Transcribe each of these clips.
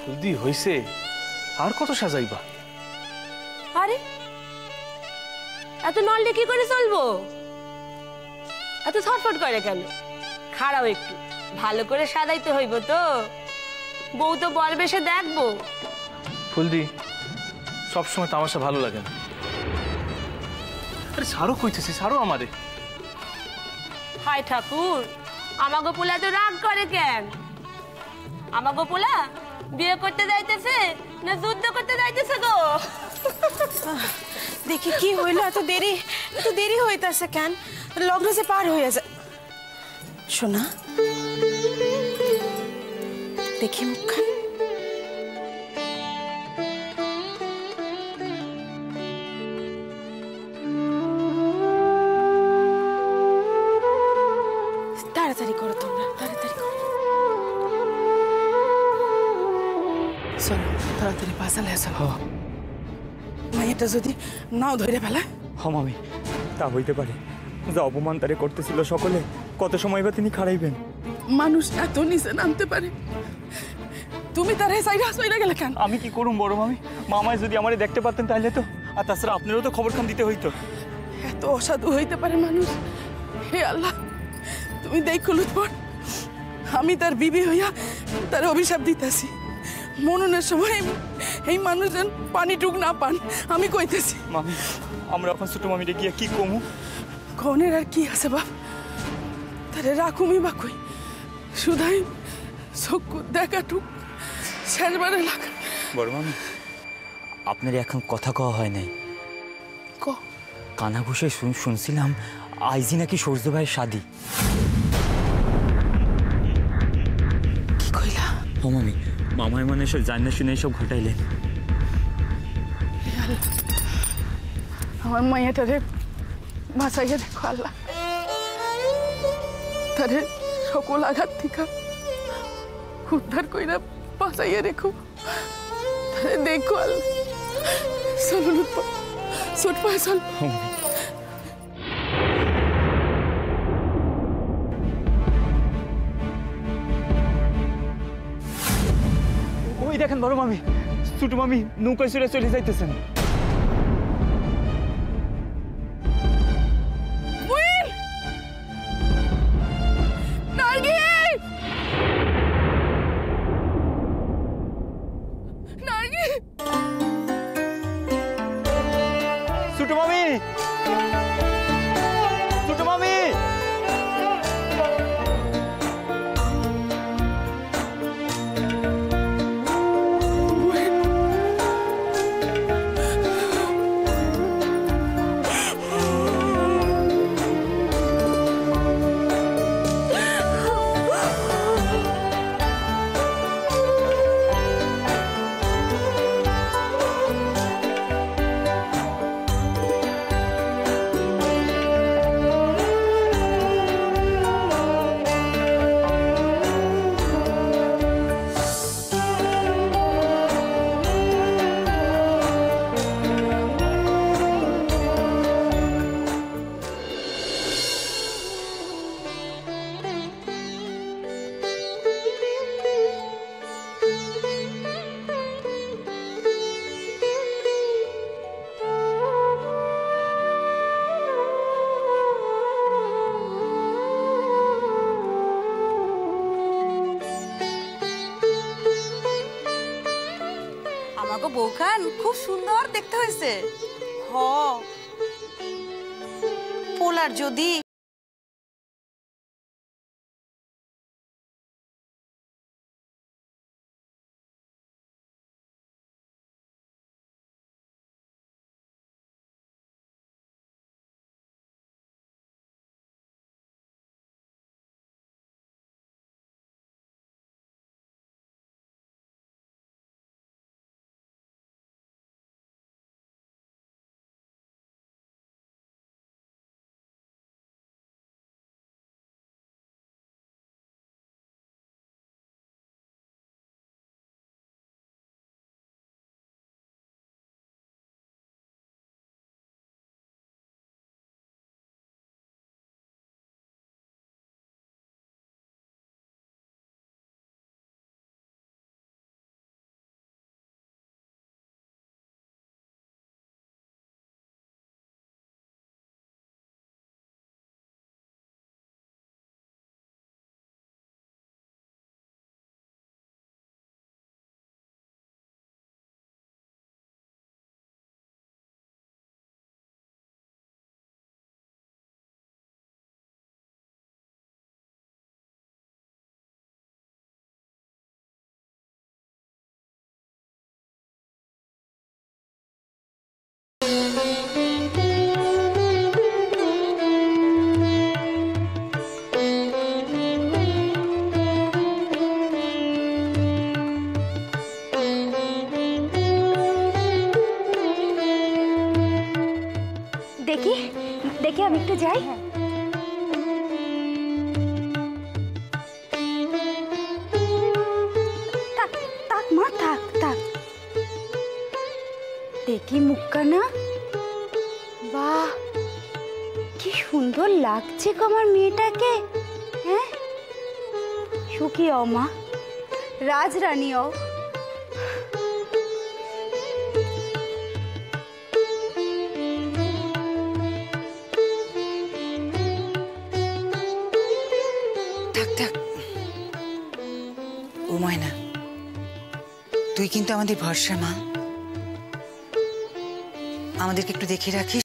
ফুলদি হইছে, আর কত সাজাইবা? আরে এত নড়লে কি করে চলবো? এত ছটফট করে কেন? খাড়াও একটু, ভালো করে সাজাইতে হইব তো। বউ তো বর বেশে দেখবো। ফুলদি সবসময় তামাশা ভালো লাগে না। আরে ছাড়ো কইতেছি, ছাড়ো আমারে। হায় ঠাকুর, আমাগো পোলা তো রাগ করে কেন? আমাগো পোলা বিয়ে করতে যাইতেছে না যুদ্ধ করতে যাইতেছে গো? দেখি কি হইলো, এত দেরি হইতাছে কেন? লগ্ন যে পার হয়ে যায়। শোনা, দেখি মুখখান। তাড়াতাড়ি করো তোমরা, তাড়াতাড়ি করো। চলো তাড়াতাড়ি পাশালে চলো। মাইয়াটা যদি নাও ধরে ফেলা। হ মামি, তা হইতে পারে। যা অপমান তারে করতেছিল সকলে, কত সময় বা তিনি খাড়াইবেন? মানুষ এত নিচে নামতে পারে, তুমি তার সাইডা গেলে কেন? আমি কি করুম বড় মামি? মামায় যদি আমারে দেখতে পারতেন তাহলে তো। আর তাছাড়া আপনারও তো খবর খান দিতে হইতো। এত অসাধু হইতে পারে মানুষ? হে আল্লাহ, তুমি দেখো লুৎফর, আমি তার বিবি হইয়া তার অভিশাপ দিতেছি। মননের সময় এই মানুষজন পানি টুক না পান, আমি কইতেছি। মামি, আমরা এখন ছোট মামিরে গিয়া কি কমু? কনের আর কি আছে বাপ, তারে রাখুমি বা কই। শুধাই চক্ষু দেখা টুক শেষবারে লাগ। বড় মামি, আপনার এখন কথা কওয়া হয় নাই। কানা বসে শুনছিলাম আইজি নাকি সূর্য ভাইয়ের শাদি। কি কইলা? ও মামি, মামায় মানে সব জানা শুনে সব ঘটাইলেন। আমার মাইয়াটারে বাঁচাইয়া দেখো আল্লাহ, তারে সকল আঘাত থেকে উদ্ধার কইরা বাঁচাইয়া রেখো। তারে দেখো আল্লাহ। চলো লুৎফর, ছোট পায়ে চল। ওই দেখেন বড় মামি, ছোট মামি নৌকায় চড়ে চলে যাইতেছেন। ছোট মামি, ছোট মামি, আমাকে বউখান খুব সুন্দর দেখতে হয়েছে। হ, পোলার যদি যাই। থাক থাক মা, থাক থাক। দেখি মুখখানা। বাহ, কি সুন্দর লাগছে গো আমার মেয়েটাকে। হ্যাঁ, সুখী হও মা, রাজরানী হও। থাক থাক, ও ময়না, তুই কিন্তু আমাদের ভরসা মা, আমাদেরকে একটু দেখে রাখিস।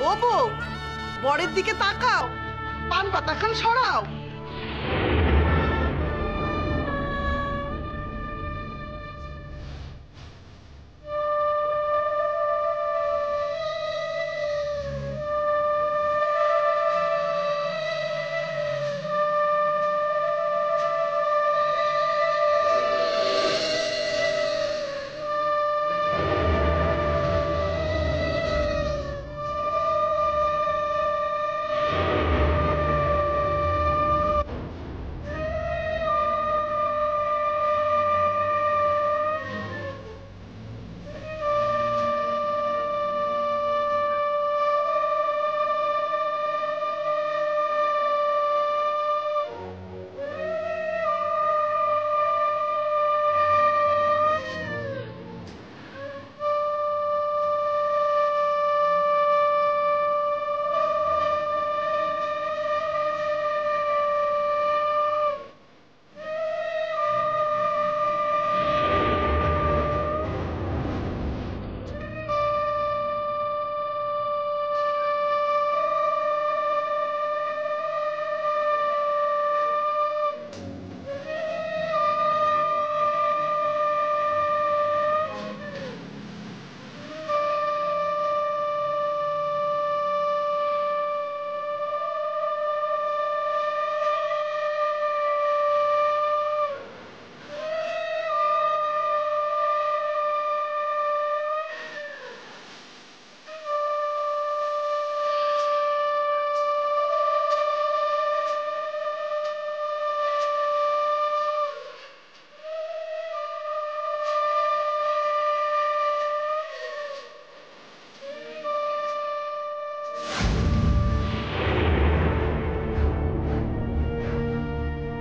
ও বউ, বরের দিকে তাকাও, পান পাতা খান সরাও।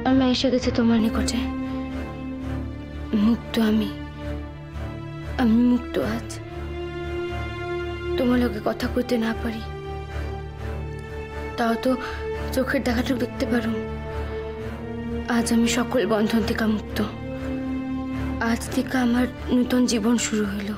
আমি এসে গেছি তোমার নিকটে। মুক্ত আমি মুক্ত আজ। তোমার লোকে কথা কইতে না পারি, তাও তো চোখের দেখাটুকু দেখতে পারো। আজ আমি সকল বন্ধন থেকে মুক্ত। আজ থেকে আমার নূতন জীবন শুরু হলো।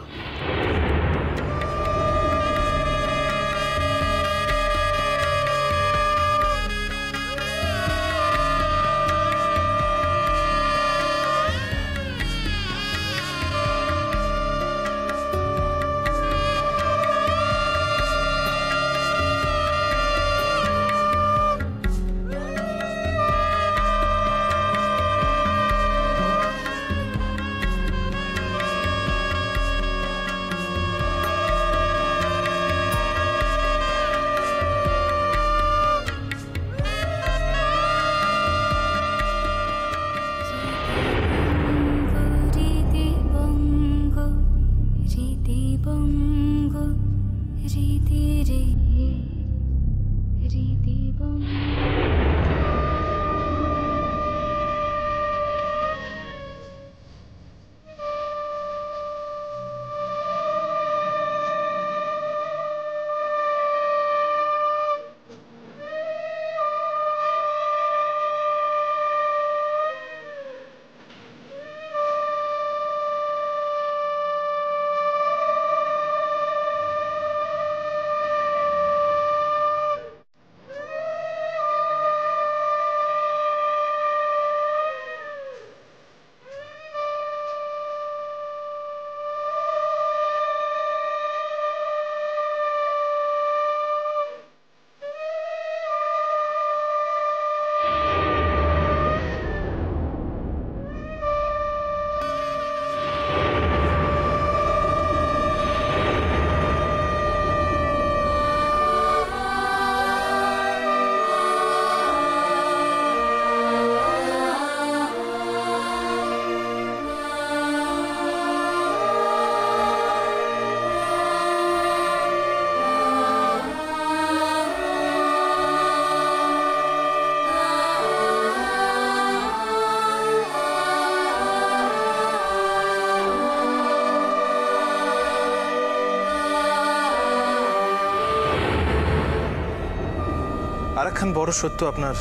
আর একখান বড় সত্য আপনার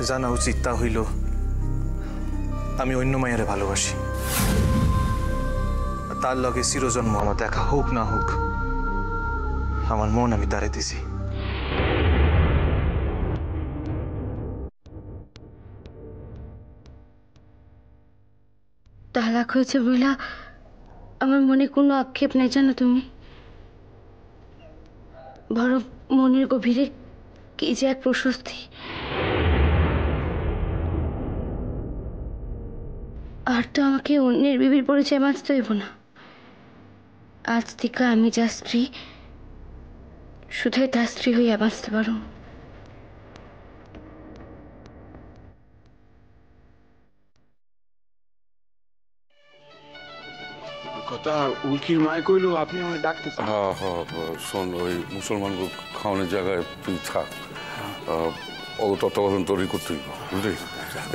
জানা উচিত, তা হইল আমি অন্য মায়েরে ভালোবাসি। তার লগে চিরজন্ম আমার দেখা হোক না হোক, আমার মন আমি তারে দিছি। তালাক হয়েছে বইলা আমার মনে কোনো আক্ষেপ নেই জানো তুমি, বরং মনের গভীরে কি যে এক প্রশস্তি। আর তো আমাকে অন্যের বিবির পরিচয় বাঁচতে হইব না। আজ থেকে আমি যা স্ত্রী, শুধুই তার স্ত্রী হইয়া বাঁচতে পারো। কথা উকিল মায় কইলো আপনি আমায় ডাকতেছেন। হ্যাঁ হ্যাঁ, শোন, ওই মুসলমান খাওয়ানোর জায়গায় তুই থাক, ও তত্ত্বাবধান তৈরি করতে হইব, বুঝলি?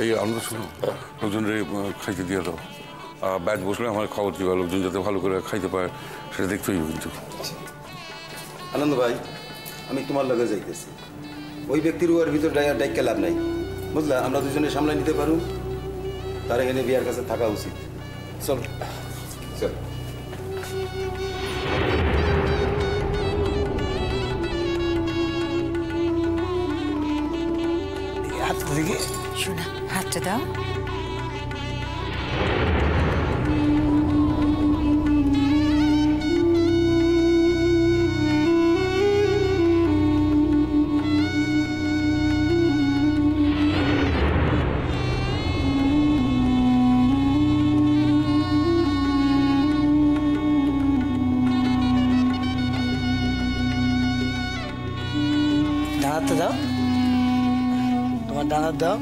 এই আমরা শুনো, লোকজনের খাইতে দিয়ে দাও, ব্যাচ বসলে আমার খবর দিবা, লোকজন যাতে ভালো করে খাইতে পারে সেটা দেখতে হইব। কিন্তু আনন্দ ভাই, আমি তোমার লগে যাইতেছি। ওই ব্যক্তির ওর ভিতর ডাইকা লাভ নাই, বুঝলা? আমরা দুজনে সামলাই নিতে পারু, তার এখানে বিয়ার কাছে থাকা উচিত। চল চল। হাতটা দিকে শোনা, হাতটা দাও। ডানাতে দাও, তোমার ডানার দাও,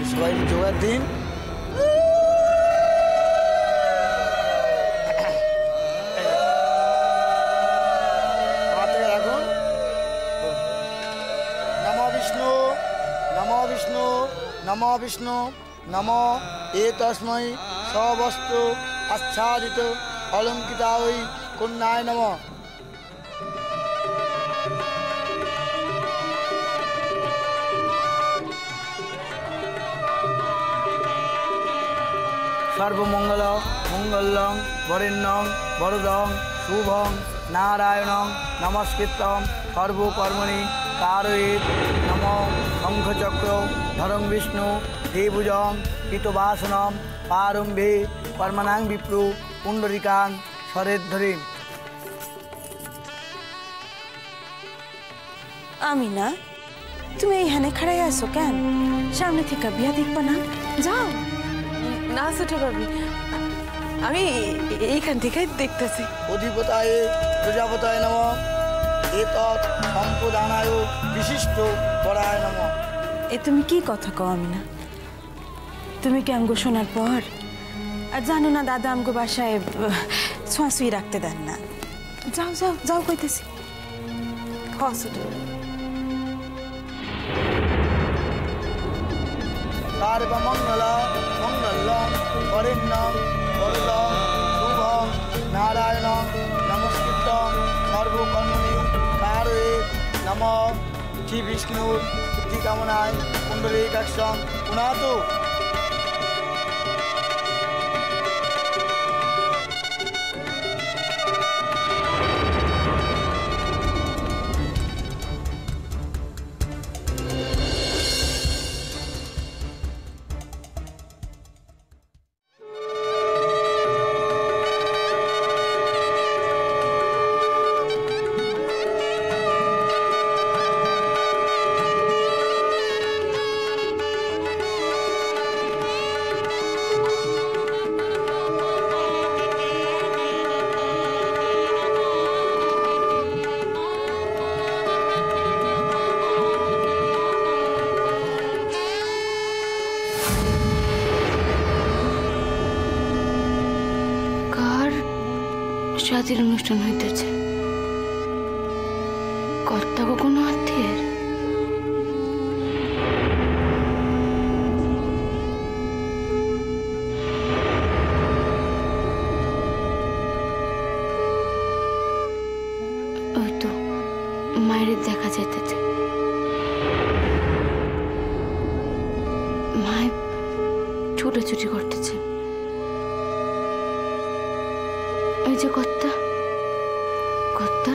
সবাই জোগাড় দিন। রাখুন। নম বিষ্ণু, নম বিষ্ণু, নম বিষ্ণু, নম এ তস্मै সবস্তু আচ্ছাদিত অলঙ্কিতায় কন্যায় নম। সর্বমঙ্গল মঙ্গলং বরেণ্যং বরদং শুভং নারায়ণং নমস্কৃত্যং সর্বকর্মণি কারয়েৎ। নম শঙ্খচক্র ধরং বিষ্ণু দেবুজং কৃতবাসনম প্রারম্ভে কর্মণাং বিপ্রু পুণ্ডরিকাং সরেদ্ধরি। আমি না, তুমি এইখানে খাড়াই আছো কেন? সামনে থেকে বিয়া দেখবা না? যাও না ছোট ভাবি, আমি এইখান থেকে দেখতেছি। অধিপতায় প্রজাপতায় নম, এতৎ সম্পদানায় বিশিষ্ট পরায় নম। এ তুমি কি কথা কও? আমি না, তুমি কি আমগো শোনার পর আর জানো না দাদা আমগো বাসায় ছোঁয়াছুঁই রাখতে দেন না। যাও যাও যাও কইতেছি। সর্বমঙ্গল মঙ্গলং বরেণ্যং বরদং শুভং নারায়ণং নমস্কৃত্যং সর্বকর্মণি কারয়েৎ। নম শ্রী বিষ্ণুর সিদ্ধি কামনায় পুণ্ডরীকাক্ষং পুনাতু। শাদীর অনুষ্ঠান হইতেছে, কর্তা কোনো আত্মীয়ের? ওই তো মায়ের দেখা যাইতেছে। মায় ছুটাছুটি করতেছে। এই যে কর্তা, কর্তা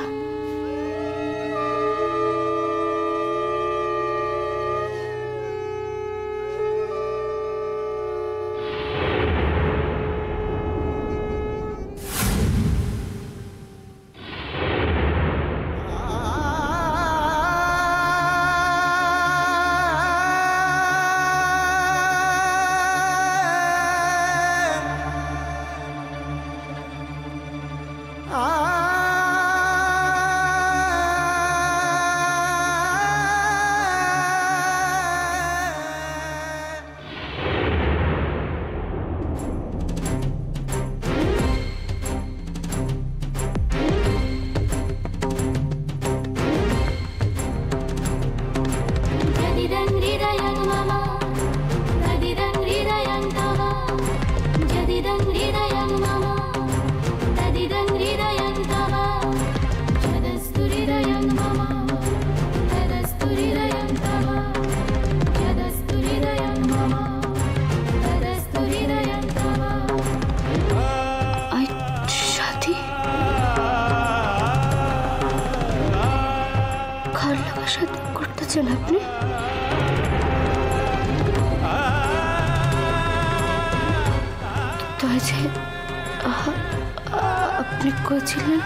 করতেছেন আপনি? তাই যে আপনি কইছিলেন